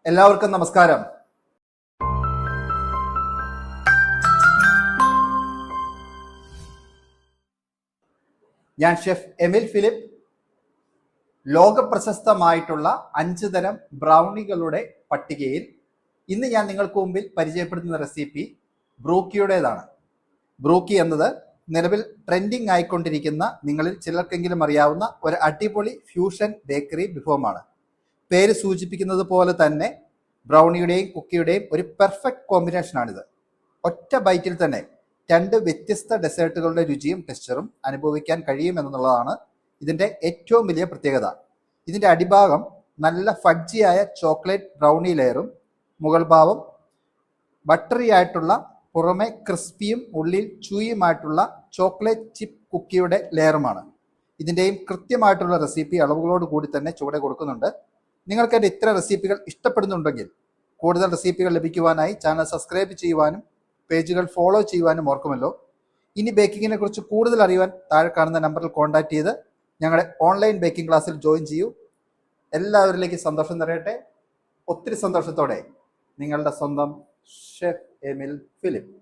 എല്ലാവർക്കും നമസ്കാരം. ഞാൻ ഷെഫ് എമിൽ ഫിലിപ്പ്. ലോകപ്രശസ്തമായിട്ടുള്ള 5 തരം ബ്രൗണികളുടെ പട്ടികയിൽ ഇന്ന് ഞാൻ നിങ്ങൾക്ക് മുമ്പിൽ പരിചയപ്പെടുത്തുന്ന റെസിപ്പി ബ്രൂക്കിയുടേതാണ്. ബ്രൂക്കി എന്നത് നിലവിൽ ട്രെൻഡിങ് ആയിക്കൊണ്ടിരിക്കുന്ന നിങ്ങളിൽ ചിലർക്കെങ്കിലും അറിയാവുന്ന ഒരു അടിപൊളി ഫ്യൂഷൻ ബേക്കറി വിഭവമാണ്. പേര് സൂചിപ്പിക്കുന്നത് പോലെ തന്നെ ബ്രൗണിയുടെയും കുക്കിയുടെയും ഒരു പെർഫെക്റ്റ് കോമ്പിനേഷനാണിത്. ഒറ്റ ബൈറ്റിൽ തന്നെ 2 വ്യത്യസ്ത ഡെസേർട്ടുകളുടെ രുചിയും ടെക്സ്ചറും അനുഭവിക്കാൻ കഴിയുമെന്നുള്ളതാണ് ഇതിൻ്റെ ഏറ്റവും വലിയ പ്രത്യേകത. ഇതിൻ്റെ അടിഭാഗം നല്ല ഫഡ്ജിയായ ചോക്ലേറ്റ് ബ്രൗണി ലെയറും മുകൾ ഭാഗം ബട്ടറി ആയിട്ടുള്ള പുറമെ ക്രിസ്പിയും ഉള്ളിൽ ചൂയുമായിട്ടുള്ള ചോക്ലേറ്റ് ചിപ്പ് കുക്കിയുടെ ലെയറുമാണ്. ഇതിൻ്റെയും കൃത്യമായിട്ടുള്ള റെസിപ്പി അളവുകളോട് കൂടി തന്നെ ചുവടെ കൊടുക്കുന്നുണ്ട്. നിങ്ങൾക്ക് എൻ്റെ ഇത്തരം റെസിപ്പികൾ ഇഷ്ടപ്പെടുന്നുണ്ടെങ്കിൽ കൂടുതൽ റെസിപ്പികൾ ലഭിക്കുവാനായി ചാനൽ സബ്സ്ക്രൈബ് ചെയ്യുവാനും പേജുകൾ ഫോളോ ചെയ്യുവാനും ഓർക്കുമല്ലോ. ഇനി ബേക്കിങ്ങിനെ കുറിച്ച് കൂടുതൽ അറിയുവാൻ താഴെ കാണുന്ന നമ്പറിൽ കോൺടാക്ട് ചെയ്ത് ഞങ്ങളുടെ ഓൺലൈൻ ബേക്കിംഗ് ക്ലാസ്സിൽ ജോയിൻ ചെയ്യൂ. എല്ലാവരിലേക്കും സന്തോഷം നിറയട്ടെ. ഒത്തിരി സന്തോഷത്തോടെ നിങ്ങളുടെ സ്വന്തം ഷെഫ് എമിൽ ഫിലിപ്പ്.